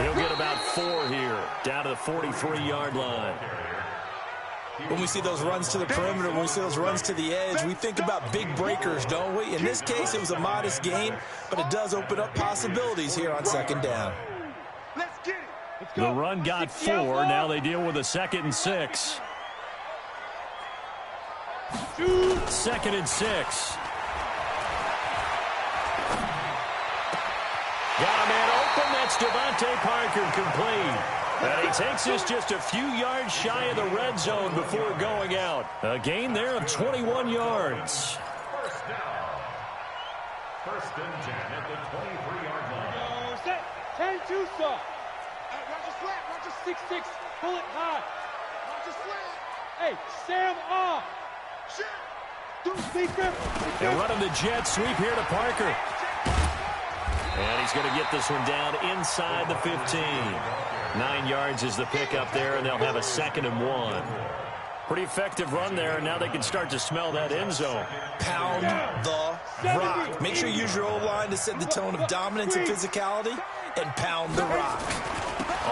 He'll get about 4 here, down to the 43-yard line. When we see those runs to the perimeter, when we see those runs to the edge, we think about big breakers, don't we? In this case, it was a modest gain, but it does open up possibilities here on second down. Let's get it. The run got 4. Now they deal with a 2nd and 6. 2nd and 6. Got a man open. That's Devontae Parker complete. And he takes us just a few yards shy of the red zone before going out. A gain there of 21 yards. First down. 1st and 10 at the 23-yard line. Set. 10-2 saw. Roger flat. Roger 6-6. Pull it high. Roger flat. Hey, Sam off. Shit. They're running the jet sweep here to Parker. And he's going to get this one down inside the 15. 9 yards is the pickup there, and they'll have a 2nd and 1. Pretty effective run there, and now they can start to smell that end zone. Pound the rock. Make sure you use your O-line to set the tone of dominance and physicality, and pound the rock.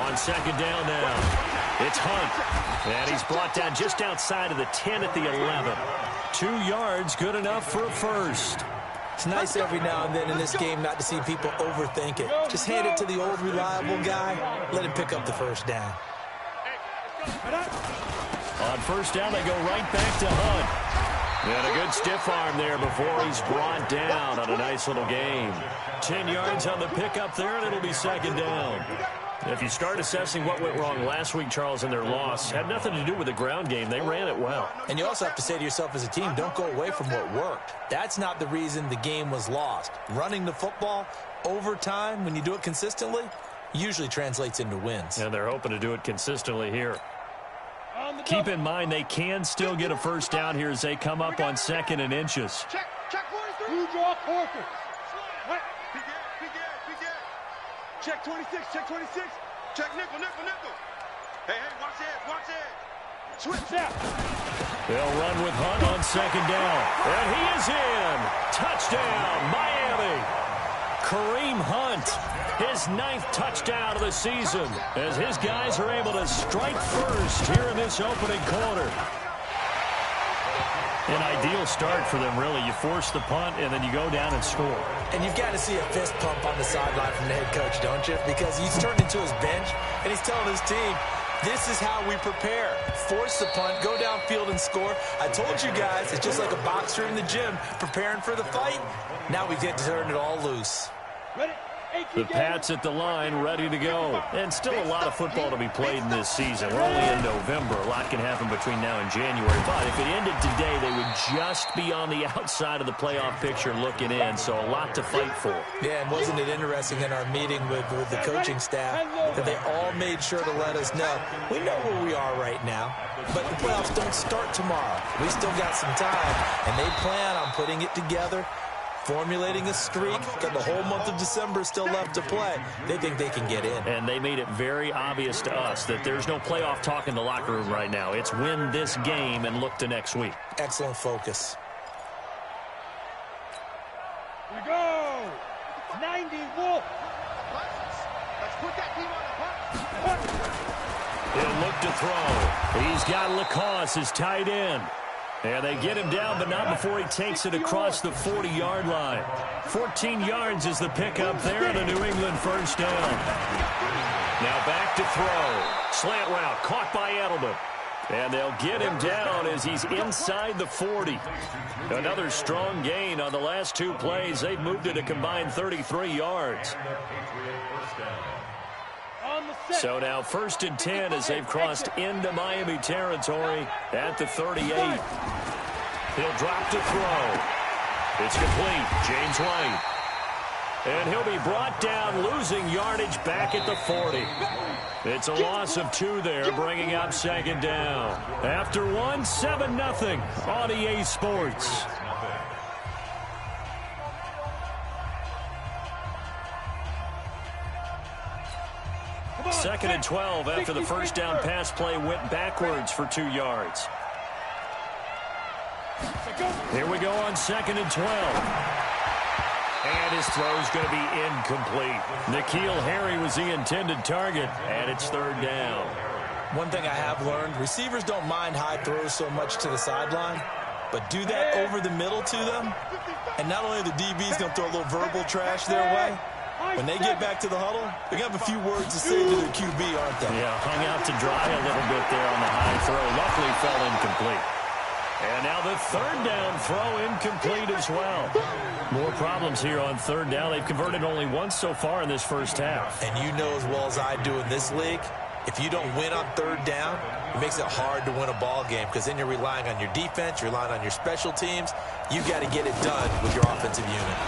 On 2nd down now, it's Hunt. And he's brought down just outside of the 10 at the 11. 2 yards, good enough for a first. It's nice every now and then in this game not to see people overthink it. Just hand it to the old reliable guy. Let him pick up the first down. On 1st down, they go right back to Hunt. And a good stiff arm there before he's brought down on a nice little gain. 10 yards on the pickup there, and it'll be 2nd down. If you start assessing what went wrong last week, Charles, in their loss, had nothing to do with the ground game. They ran it well. And you also have to say to yourself as a team, don't go away from what worked. That's not the reason the game was lost. Running the football over time, when you do it consistently, usually translates into wins. And they're hoping to do it consistently here. Keep in mind they can still get a first down here as they come up on 2nd and inches. Check 43. Draw Parker. Check 26, check 26. Check nickel. Hey, watch it. Switch out. They'll run with Hunt on 2nd down. And he is in. Touchdown, Miami. Kareem Hunt, his 9th touchdown of the season, as his guys are able to strike first here in this opening quarter. An ideal start for them, really. You force the punt, and then you go down and score. And you've got to see a fist pump on the sideline from the head coach, don't you? Because he's turned into his bench, and he's telling his team, this is how we prepare. Force the punt, go downfield and score. I told you guys, it's just like a boxer in the gym preparing for the fight. Now we get to turn it all loose. Ready? The Pats at the line, ready to go. And still a lot of football to be played in this season. We're only in November. A lot can happen between now and January. But if it ended today, they would just be on the outside of the playoff picture looking in. So a lot to fight for. Yeah, and wasn't it interesting in our meeting with the coaching staff that they all made sure to let us know, we know where we are right now, but the playoffs don't start tomorrow. We still got some time, and they plan on putting it together, formulating a streak. Got the whole month of December still left to play. They think they can get in. And they made it very obvious to us that there's no playoff talk in the locker room right now. It's win this game and look to next week. Excellent focus. We go. 90 Wolf. Let's put that team on the punt. He'll look to throw. He's got Lacoste, his tight end. And they get him down, but not before he takes it across the 40-yard line. 14 yards is the pickup there on a New England first down. Now back to throw. Slant route caught by Edelman. And they'll get him down as he's inside the 40. Another strong gain on the last 2 plays. They've moved it a combined 33 yards. So now 1st and 10 as they've crossed into Miami territory at the 38. He'll drop to throw. It's complete. James White. And he'll be brought down, losing yardage back at the 40. It's a loss of 2 there, bringing up 2nd down. After 1, 7-0 on EA Sports. Second and 12 after the first down pass play went backwards for 2 yards. Here we go on 2nd and 12. And his throw's going to be incomplete. N'Keal Harry was the intended target, and it's third down. One thing I have learned, receivers don't mind high throws so much to the sideline, but do that over the middle to them, and not only are the DBs going to throw a little verbal trash their way, when they get back to the huddle, they're going to have a few words to say to their QB, aren't they? Yeah, hung out to dry a little bit there on the high throw. Luckily fell incomplete. And now the third down throw incomplete as well. More problems here on third down. They've converted only once so far in this first half. And you know as well as I do in this league, if you don't win on third down, it makes it hard to win a ball game because then you're relying on your defense, you're relying on your special teams. You've got to get it done with your offensive unit.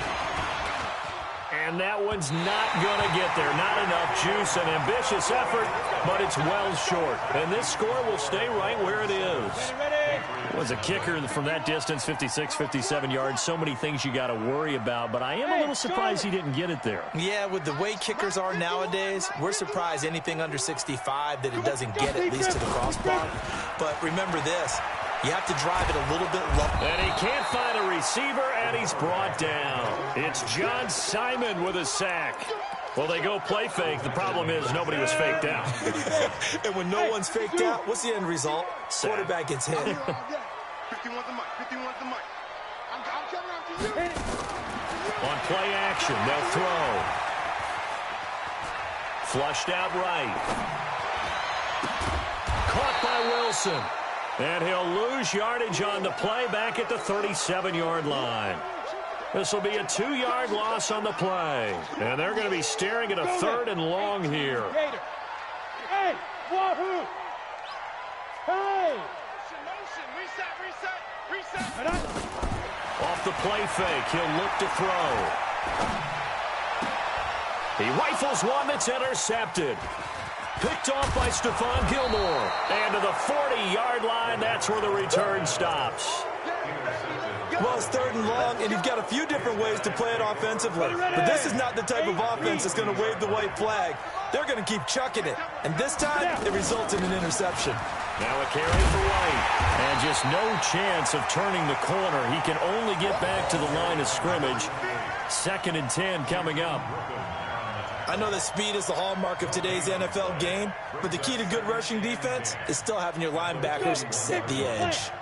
And that one's not going to get there. Not enough juice, an ambitious effort, but it's well short. And this score will stay right where it is. It was a kicker from that distance, 56, 57 yards. So many things you got to worry about, but I am a little surprised he didn't get it there. Yeah, with the way kickers are nowadays, we're surprised anything under 65 that it doesn't get at least to the crossbar. But remember this. You have to drive it a little bit low. And he can't find a receiver, and he's brought down. It's John Simon with a sack. Well, they go play fake. The problem is nobody was faked out. And when no one's faked out, what's the end result? Quarterback gets hit. 51's the mic. 51's the mic. I'm coming after you. On play action, they'll throw. Flushed out right. Caught by Wilson. And he'll lose yardage on the play back at the 37-yard line. This will be a 2-yard loss on the play. And they're going to be staring at a third and long here. Hey, wahoo! Hey! Motion. Reset. Off the play fake, he'll look to throw. He rifles one that's intercepted. Picked off by Stephon Gilmore. And to the 40-yard line, that's where the return stops. Well, it's third and long, and you've got a few different ways to play it offensively. But this is not the type of offense that's going to wave the white flag. They're going to keep chucking it. And this time, it results in an interception. Now a carry for White. And just no chance of turning the corner. He can only get back to the line of scrimmage. 2nd and 10 coming up. I know that speed is the hallmark of today's NFL game, but the key to good rushing defense is still having your linebackers set the edge.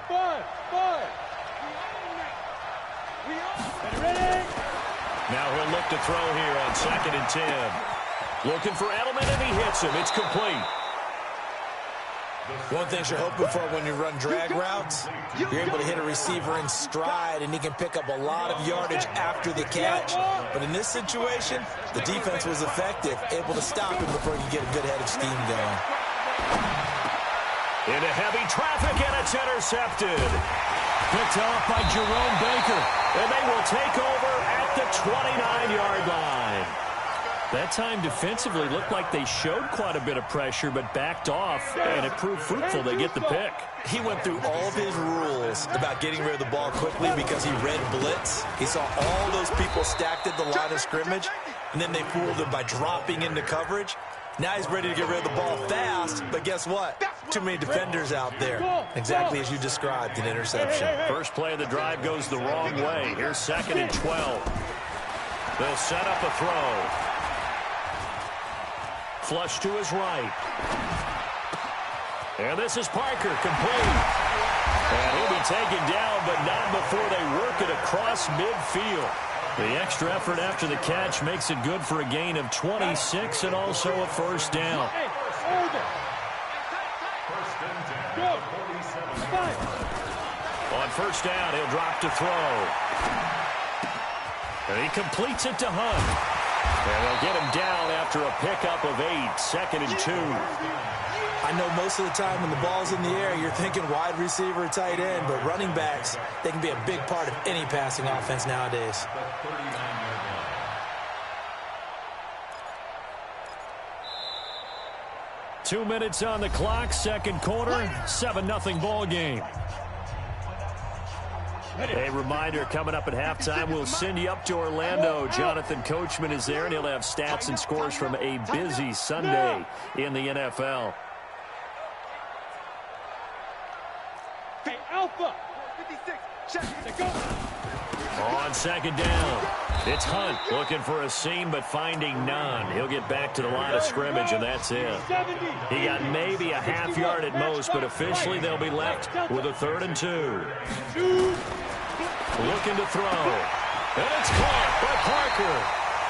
Now he'll look to throw here on 2nd and 10. Looking for Edelman, and he hits him. It's complete. One thing you're hoping for when you run drag routes, you're able to hit a receiver in stride, and he can pick up a lot of yardage after the catch. But in this situation, the defense was effective, able to stop him before he could get a good head of steam going. Into heavy traffic, and it's intercepted. Picked off by Jerome Baker, and they will take over at the 29-yard line. That time defensively looked like they showed quite a bit of pressure, but backed off, and it proved fruitful. They get the pick. He went through all of his rules about getting rid of the ball quickly because he read blitz. He saw all those people stacked at the line of scrimmage, and then they fooled him by dropping into coverage. Now he's ready to get rid of the ball fast, but guess what? Too many defenders out there. Exactly as you described, an interception. First play of the drive goes the wrong way. Here's 2nd and 12. They'll set up a throw. Flush to his right. And this is Parker, complete. And he'll be taken down, but not before they work it across midfield. The extra effort after the catch makes it good for a gain of 26 and also a first down. On first down, he'll drop to throw. And he completes it to Hunt. And they'll get him down after a pickup of 8, 2nd and 2. I know most of the time when the ball's in the air, you're thinking wide receiver, tight end, but running backs, they can be a big part of any passing offense nowadays. Two minutes on the clock, second quarter, 7-0 ball game. A reminder, coming up at halftime, we'll send you up to Orlando. Jonathan Coachman is there, and he'll have stats and scores from a busy Sunday in the NFL. Hey, Alpha! On second down, it's Hunt looking for a seam but finding none. He'll get back to the line of scrimmage, and that's it. He got maybe a half yard at most, but officially they'll be left with a 3rd and 2. Looking to throw. And it's caught by Parker.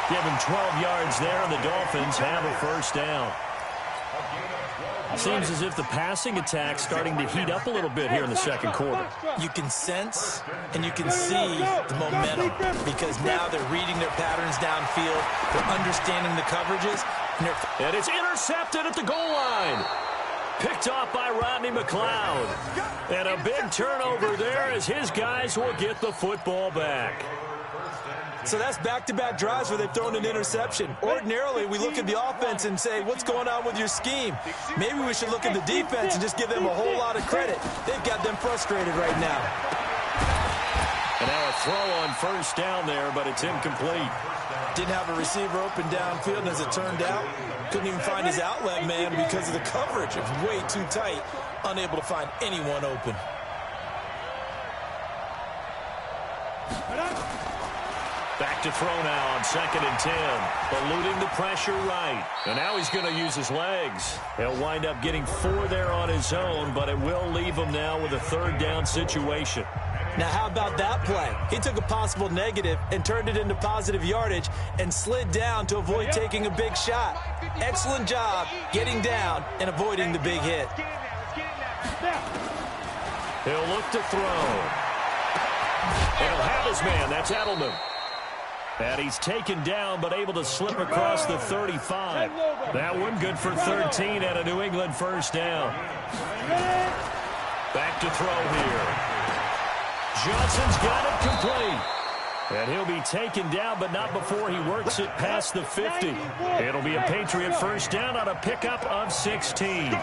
Give him 12 yards there, and the Dolphins have a first down. Seems as if the passing attack's starting to heat up a little bit here in the second quarter. You can sense and you can see the momentum because now they're reading their patterns downfield. They're understanding the coverages. And it's intercepted at the goal line. Picked off by Rodney McLeod. And a big turnover there as his guys will get the football back. So that's back-to-back drives where they've thrown an interception. Ordinarily, we look at the offense and say, what's going on with your scheme? Maybe we should look at the defense and just give them a whole lot of credit. They've got them frustrated right now. And now a throw on first down there, but it's incomplete. Didn't have a receiver open downfield, as it turned out. Couldn't even find his outlet man because of the coverage. It was way too tight. Unable to find anyone open. Back to throw now on 2nd and 10. Eluding the pressure right. And now he's going to use his legs. He'll wind up getting 4 there on his own, but it will leave him now with a 3rd down situation. Now, how about that play? He took a possible negative and turned it into positive yardage and slid down to avoid taking a big shot. Excellent job getting down and avoiding the big hit. He'll look to throw. And he'll have his man. That's Edelman. And he's taken down but able to slip across the 35. That one good for 13 and a New England first down. Back to throw here. Johnson's got it complete. And he'll be taken down, but not before he works it past the 50. It'll be a Patriot first down on a pickup of 16. Now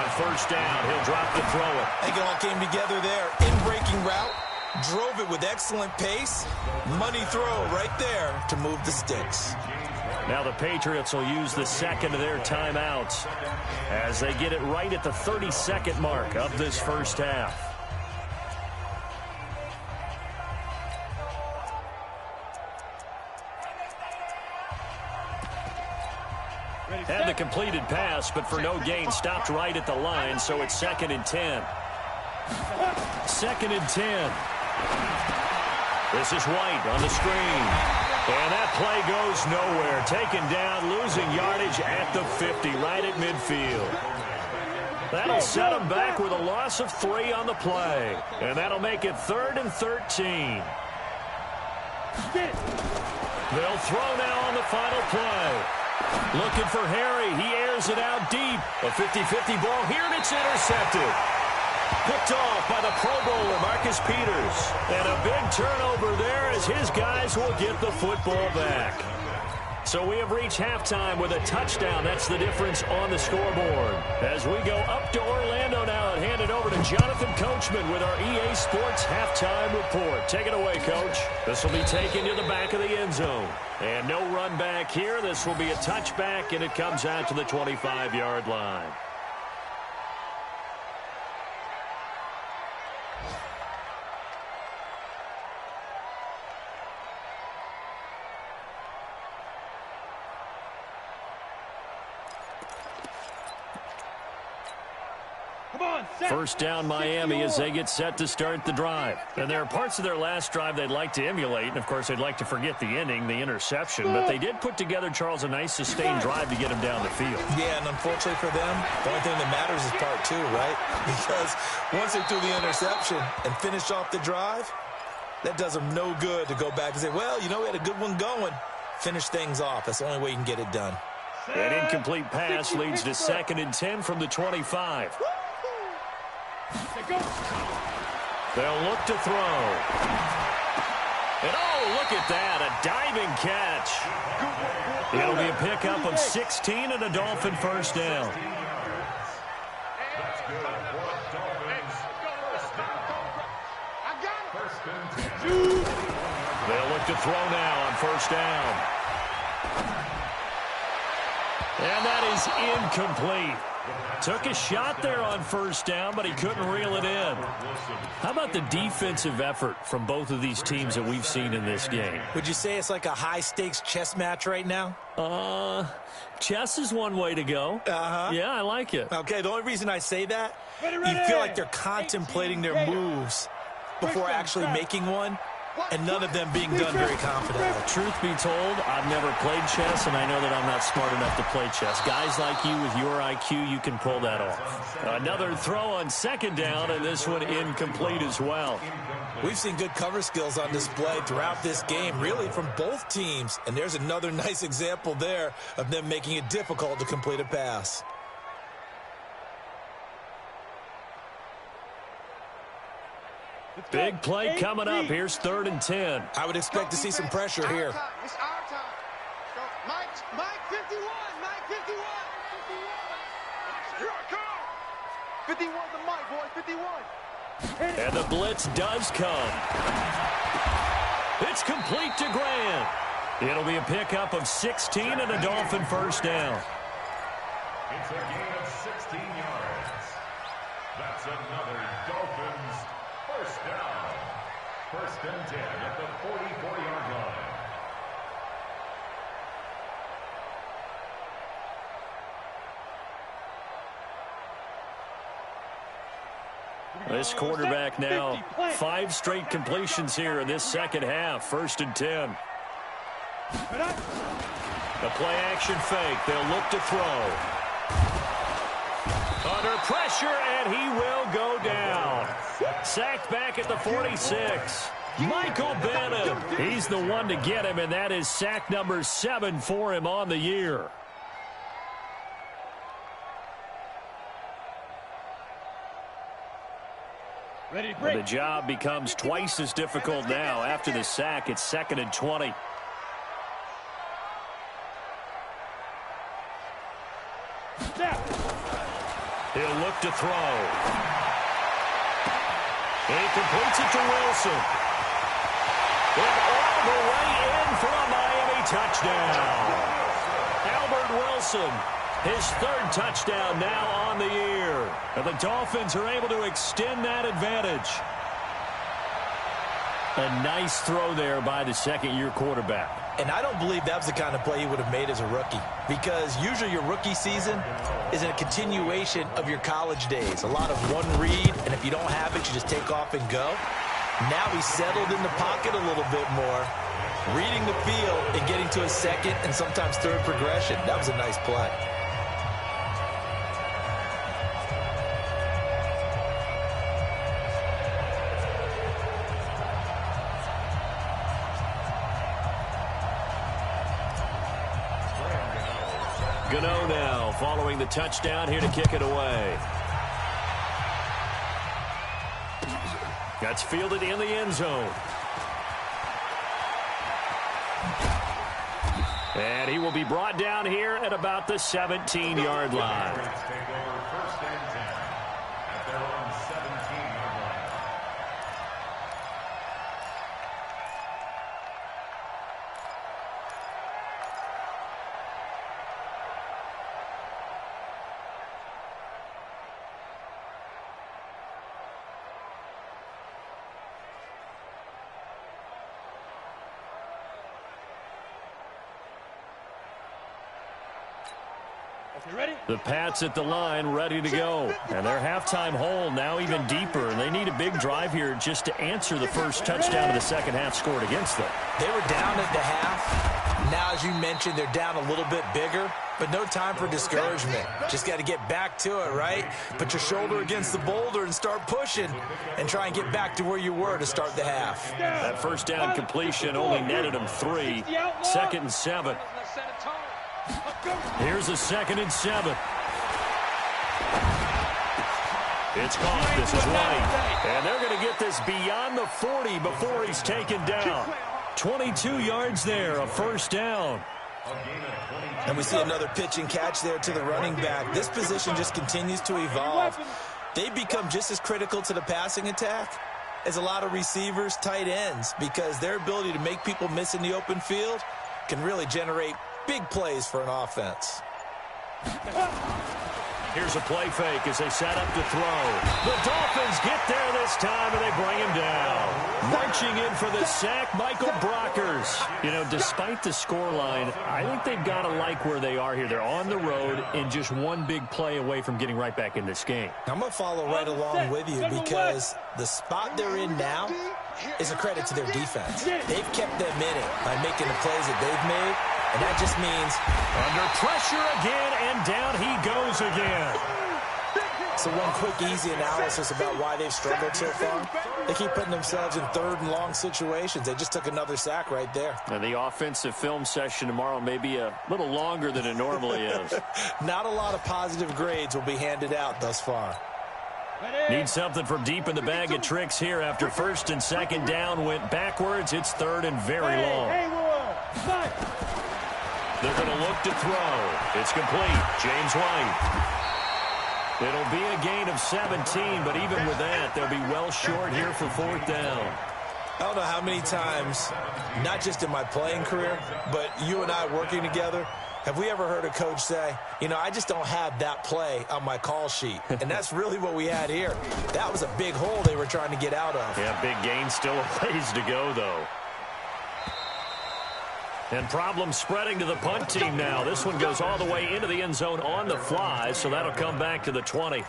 on first down, he'll drop to throw it. I think it all came together there. In-breaking route. Drove it with excellent pace. Money throw right there to move the sticks. Now the Patriots will use the second of their timeouts as they get it right at the 32nd mark of this first half. Had the completed pass, but for no gain, stopped right at the line, so it's 2nd and 10. 2nd and 10. This is White on the screen. And that play goes nowhere. Taken down, losing yardage at the 50, right at midfield. That'll set him back with a loss of 3 on the play. And that'll make it 3rd and 13. They'll throw now on the final play. Looking for Harry. He airs it out deep. A 50-50 ball here, and it's intercepted. Picked off by the Pro Bowler, Marcus Peters. And a big turnover there as his guys will get the football back. So we have reached halftime with a touchdown. That's the difference on the scoreboard. As we go up to Orlando now and hand it over to Jonathan Coachman with our EA Sports Halftime Report. Take it away, Coach. This will be taken to the back of the end zone. And no run back here. This will be a touchback, and it comes out to the 25-yard line. First down Miami as they get set to start the drive. And there are parts of their last drive they'd like to emulate. And, of course, they'd like to forget the ending, the interception. But they did put together, Charles, a nice sustained drive to get him down the field. Yeah, and unfortunately for them, the only thing that matters is part 2, right? Because once they threw the interception and finished off the drive, that does them no good to go back and say, well, you know, we had a good one going. Finish things off. That's the only way you can get it done. An incomplete pass leads to 2nd and 10 from the 25. They'll look to throw. And oh, look at that, a diving catch. It'll be a pickup of 16 and a Dolphin first down. They'll look to throw now on first down. And that is incomplete. Took a shot there on first down, but he couldn't reel it in. How about the defensive effort from both of these teams that we've seen in this game? Would you say it's like a high-stakes chess match right now? Chess is one way to go. Yeah, I like it. Okay, the only reason I say that, you feel like they're contemplating their moves before actually making one, and none of them being done very confidently. Truth be told, I've never played chess, and I know that I'm not smart enough to play chess. Guys like you with your IQ, you can pull that off. Another throw on second down, and this one incomplete as well. We've seen good cover skills on display throughout this game, really from both teams. And there's another nice example there of them making it difficult to complete a pass. Big play coming up. Here's 3rd and 10. I would expect to see some pressure here. It's our time. Mike 51. Mike 51. Here I come. 51 the Mike, boy. 51. And the blitz does come. It's complete to Grant. It'll be a pickup of 16 and a Dolphin first down. It's a gain of 16 yards. That's another Dolphins first down. 1st and 10 at the 44-yard line. This quarterback now, 5 straight completions here in this second half. 1st and 10. The play action fake. They'll look to throw. Under pressure, and he will go down. Sacked back at the 46. Michael Bannon. He's the one to get him, and that is sack number 7 for him on the year. And the job becomes twice as difficult now. After the sack, it's 2nd and 20. He'll look to throw. He completes it to Wilson. And all the way in for a Miami touchdown. Albert Wilson, his 3rd touchdown now on the year. And the Dolphins are able to extend that advantage. A nice throw there by the second-year quarterback. And I don't believe that was the kind of play he would have made as a rookie, because usually your rookie season is a continuation of your college days. A lot of one read, and if you don't have it, you just take off and go. Now he's settled in the pocket a little bit more, reading the field and getting to a 2nd and sometimes 3rd progression. That was a nice play. Gano now following the touchdown here to kick it away. That's fielded in the end zone. And he will be brought down here at about the 17-yard line. Take over 1st and 10 at their own 17-yard line. The Pats at the line ready to go. And their halftime hole now even deeper. And they need a big drive here just to answer the first touchdown of the second half scored against them. They were down at the half. Now, as you mentioned, they're down a little bit bigger, but no time for discouragement. Just got to get back to it, right? Put your shoulder against the boulder and start pushing and try and get back to where you were to start the half. That first down completion only netted them 3. 2nd and 7. Here's a 2nd and 7. It's caught. This is White. And they're going to get this beyond the 40 before he's taken down. 22 yards there, a first down. And we see another pitch and catch there to the running back. This position just continues to evolve. They become just as critical to the passing attack as a lot of receivers, tight ends, because their ability to make people miss in the open field can really generate big plays for an offense. Here's a play fake as they set up to throw. The Dolphins get there this time, and they bring him down. Marching in for the sack, Michael Brockers. You know, despite the scoreline, I think they've got to like where they are here. They're on the road and just one big play away from getting right back in this game. I'm going to follow right along with you because the spot they're in now is a credit to their defense. They've kept them in it by making the plays that they've made, and that just means under pressure again, and down he goes again. So one quick, easy analysis about why they've struggled so far. They keep putting themselves in third and long situations. They just took another sack right there. And the offensive film session tomorrow may be a little longer than it normally is. Not a lot of positive grades will be handed out thus far. Need something from deep in the bag of tricks here after first and second down went backwards. It's third and very long. They're going to look to throw. It's complete. James White. It'll be a gain of 17, but even with that, they'll be well short here for fourth down. I don't know how many times, not just in my playing career, but you and I working together, have we ever heard a coach say, you know, I just don't have that play on my call sheet. And that's really what we had here. That was a big hole they were trying to get out of. Yeah, big gain, still a ways to go, though. And problems spreading to the punt team now. This one goes all the way into the end zone on the fly, so that'll come back to the 20.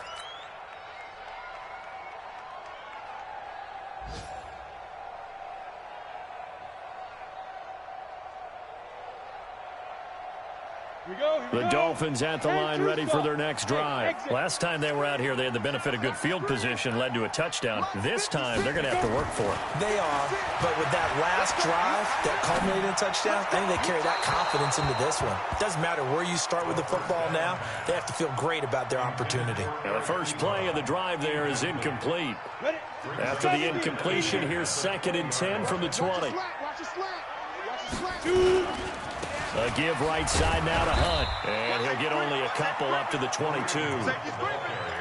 The Dolphins at the line ready for their next drive. Last time they were out here, they had the benefit of good field position, led to a touchdown. This time, they're going to have to work for it. They are, but with that last drive that culminated in a touchdown, I think they carry that confidence into this one. It doesn't matter where you start with the football now. They have to feel great about their opportunity. Now, the first play of the drive there is incomplete. After the incompletion, here's 2nd and 10 from the 20. A give right side now to Hunt. And he'll get only a couple up to the 22.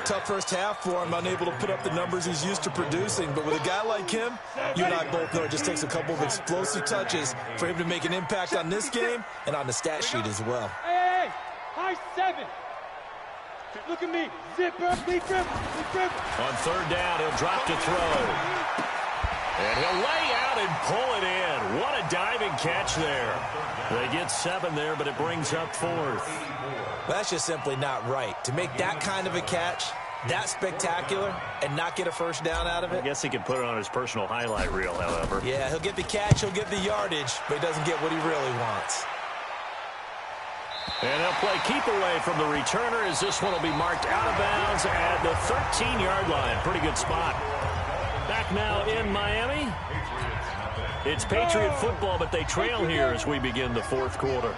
Tough first half for him, unable to put up the numbers he's used to producing. But with a guy like him, you and I both know it just takes a couple of explosive touches for him to make an impact on this game and on the stat sheet as well. Hey, high 7. Look at me. Zipper, big grip. On third down, he'll drop to throw. And he'll lay out and pull it in. What a diving catch there. They get 7 there, but it brings up 4th. Well, that's just simply not right. To make that kind of a catch, that spectacular, and not get a first down out of it. I guess he could put it on his personal highlight reel, however. Yeah, he'll get the catch, he'll get the yardage, but he doesn't get what he really wants. And they'll play keep away from the returner as this one will be marked out of bounds at the 13-yard line. Pretty good spot. Back now in Miami. It's Patriot football, but they trail here as we begin the 4th quarter.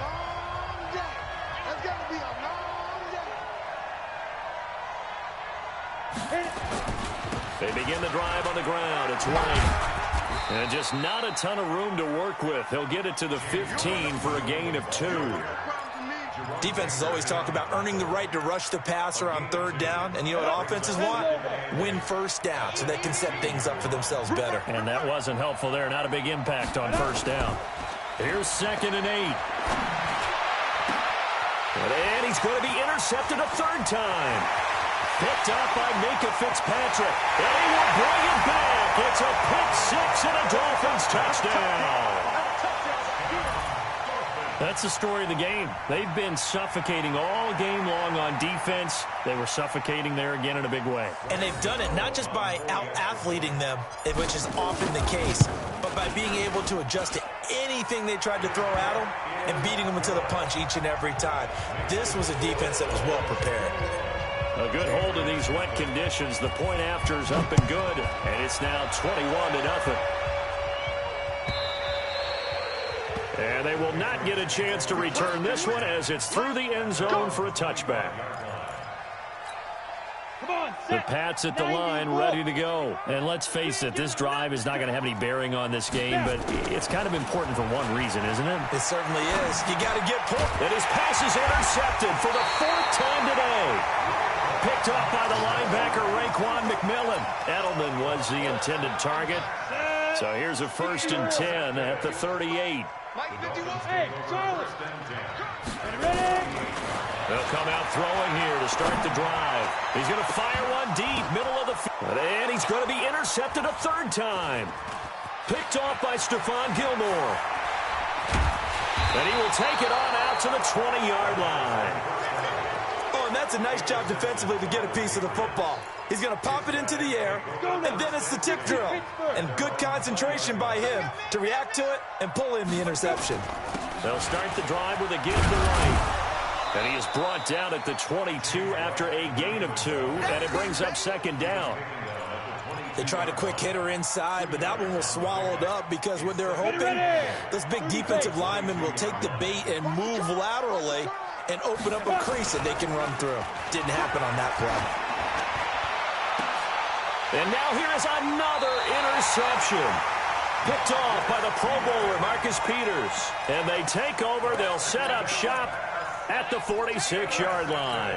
They begin the drive on the ground. It's White. And just not a ton of room to work with. He'll get it to the 15 for a gain of 2. Defenses always talk about earning the right to rush the passer on third down. And you know what offenses want? Win first down so they can set things up for themselves better. And that wasn't helpful there. Not a big impact on first down. Here's 2nd and 8. And he's going to be intercepted a 3rd time. Picked up by Minka Fitzpatrick. And he will bring it back. It's a pick 6 and a Dolphins touchdown. That's the story of the game. They've been suffocating all game long on defense. They were suffocating there again in a big way. And they've done it not just by out-athleting them, which is often the case, but by being able to adjust to anything they tried to throw at them and beating them into the punch each and every time. This was a defense that was well prepared. A good hold in these wet conditions. The point after is up and good, and it's now 21-0. And they will not get a chance to return this one as it's through the end zone for a touchback. The Pats at the line ready to go. And let's face it, this drive is not going to have any bearing on this game, but it's kind of important for one reason, isn't it? It certainly is. You got to get points. And his pass is intercepted for the 4th time today. Picked up by the linebacker, Raekwon McMillan. Edelman was the intended target. So here's a 1st and 10 at the 38. Hey, Charlie. Ready? They'll come out throwing here to start the drive. He's going to fire one deep, middle of the field. And he's going to be intercepted a third time. Picked off by Stephon Gilmore. And he will take it on out to the 20-yard line. Oh, and that's a nice job defensively to get a piece of the football. He's going to pop it into the air, and then it's the tip drill. And good concentration by him to react to it and pull in the interception. They'll start the drive with a give to right. And he is brought down at the 22 after a gain of 2, and it brings up second down. They tried a quick hitter inside, but that one was swallowed up because what they're hoping, this big defensive lineman will take the bait and move laterally and open up a crease that they can run through. Didn't happen on that play. And now here is another interception. Picked off by the Pro Bowler, Marcus Peters. And they take over. They'll set up shop at the 46-yard line.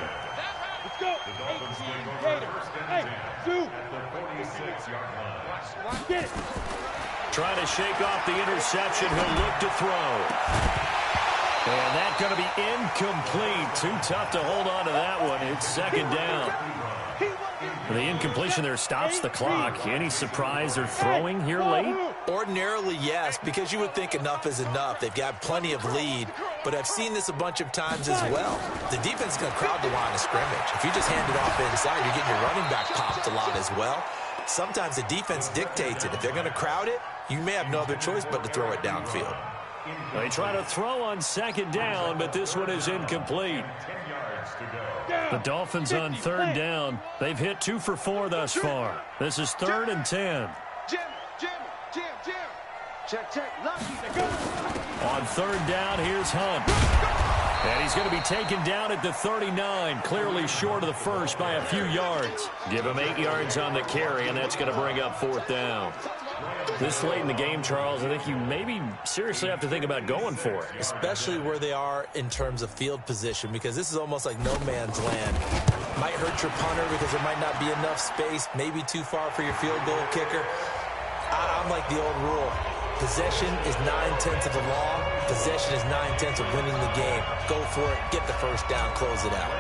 Let's go. 18 Gators. Hey, 2. Get it. Trying to shake off the interception. He'll look to throw. And that's going to be incomplete. Too tough to hold on to that one. It's second down. The incompletion there stops the clock. Any surprise they're throwing here late? Ordinarily, yes, because you would think enough is enough. They've got plenty of lead, but I've seen this a bunch of times as well. The defense is going to crowd the line of scrimmage. If you just hand it off inside, you're getting your running back popped a lot as well. Sometimes the defense dictates it. If they're going to crowd it, you may have no other choice but to throw it downfield. They try to throw on second down, but this one is incomplete. The Dolphins on third down. They've hit 2 for 4 thus far. This is 3rd and 10. Check. On third down, here's Hunt. And he's going to be taken down at the 39, clearly short of the first by a few yards. Give him 8 yards on the carry, and that's going to bring up 4th down. This late in the game, Charles, I think you maybe seriously have to think about going for it. Especially where they are in terms of field position, because this is almost like no man's land. Might hurt your punter because there might not be enough space, maybe too far for your field goal kicker. I'm like the old rule. Possession is 9/10 of the law. Possession is 9/10 of winning the game. Go for it, get the first down, close it out.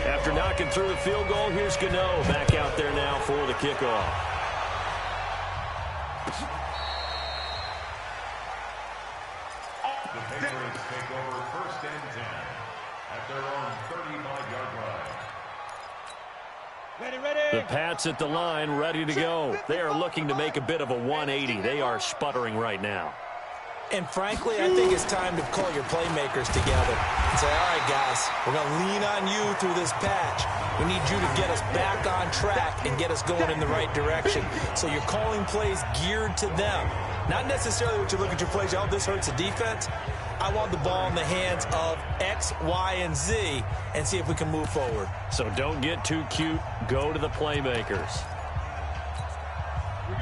After knocking through the field goal, here's Gano back out there now for the kickoff. The Patriots take over 1st and 10 at their own 35-yard line. Ready. The Pats at the line, ready to go. They are looking to make a bit of a 180. They are sputtering right now. And frankly, I think it's time to call your playmakers together and say, all right, guys, we're going to lean on you through this patch. We need you to get us back on track and get us going in the right direction. So you're calling plays geared to them. Not necessarily what you look at your plays, oh, this hurts the defense. I want the ball in the hands of X, Y, and Z and see if we can move forward. So don't get too cute. Go to the playmakers.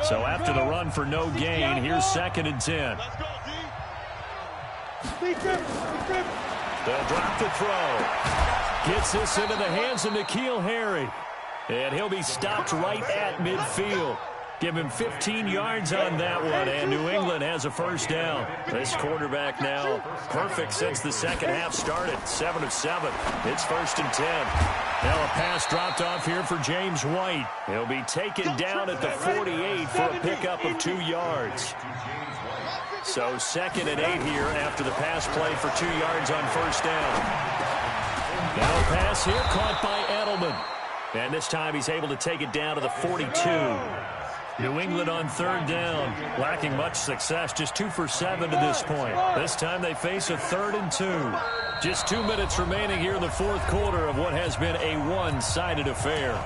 So after the run for no gain, here's 2nd and 10. They'll drop the throw. Gets this into the hands of N'Keal Harry. And he'll be stopped right at midfield. Give him 15 yards on that one, and New England has a first down. This quarterback now perfect since the second half started. 7 of 7. It's 1st and 10. Now a pass dropped off here for James White. He'll be taken down at the 48 for a pickup of 2 yards. So 2nd and 8 here after the pass play for 2 yards on first down. Now a pass here caught by Edelman. And this time he's able to take it down to the 42. New England on third down, lacking much success, just 2 for 7 to this point. This time they face a 3rd and 2. Just 2 minutes remaining here in the 4th quarter of what has been a one-sided affair.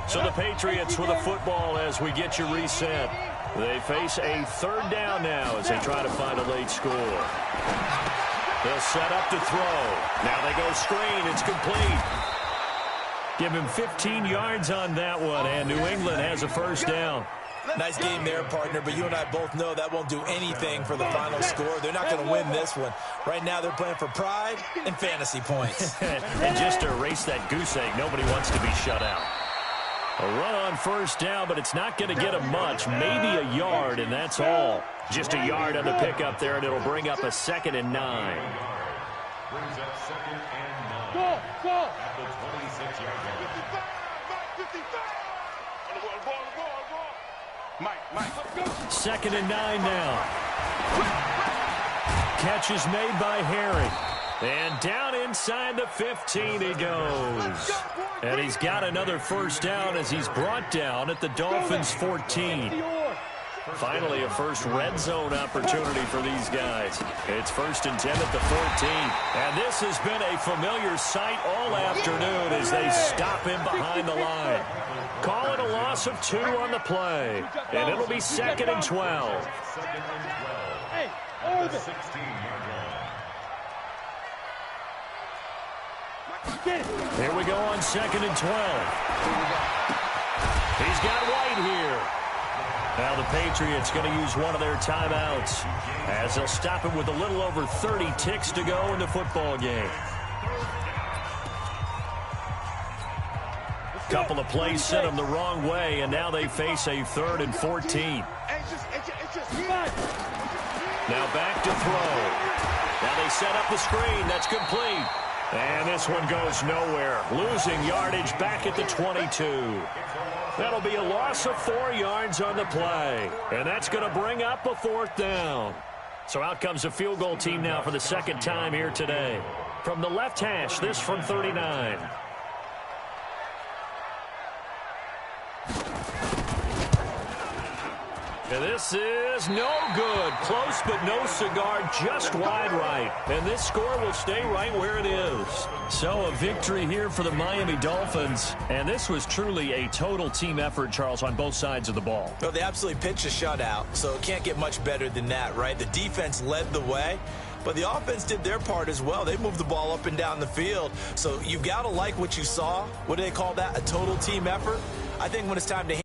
So the Patriots with a football as we get you reset. They face a 3rd down now as they try to find a late score. They'll set up to throw. Now they go screen. It's complete. Give him 15 yards on that one, and New England has a first down. Nice game there, partner, but you and I both know that won't do anything for the final score. They're not going to win this one. Right now they're playing for pride and fantasy points. And just to erase that goose egg, nobody wants to be shut out. A run on first down, but it's not going to get him much. Maybe a yard, and that's all. Just a yard on the pickup there, and it'll bring up a 2nd and 9. Brings up 2nd and 9. Go! At the 26-yard line. 55! 2nd and 9 now. Catch is made by Harry. And down inside the 15 he goes. And he's got another first down as he's brought down at the Dolphins' 14. Finally, a first red zone opportunity for these guys. It's 1st and 10 at the 14. And this has been a familiar sight all afternoon as they stop him behind the line. Call it a loss of 2 on the play. And it'll be 2nd and 12. 2nd and 12. Hey, At the 16-yard line. Here we go on 2nd and 12. He's got White here. Now the Patriots going to use one of their timeouts as they'll stop him with a little over 30 ticks to go in the football game. Couple of plays sent them the wrong way, and now they face a 3rd and 14. Now back to throw. Now they set up the screen. That's complete. And this one goes nowhere. Losing yardage back at the 22. That'll be a loss of 4 yards on the play. And that's going to bring up a 4th down. So out comes a field goal team now for the 2nd time here today. From the left hash, this from 39. And this is no good. Close but no cigar, just wide right. And this score will stay right where it is. So a victory here for the Miami Dolphins. And this was truly a total team effort, Charles, on both sides of the ball. Well, they absolutely pitched a shutout, so it can't get much better than that, right? The defense led the way, but the offense did their part as well. They moved the ball up and down the field. So you've got to like what you saw. What do they call that? A total team effort? I think when it's time to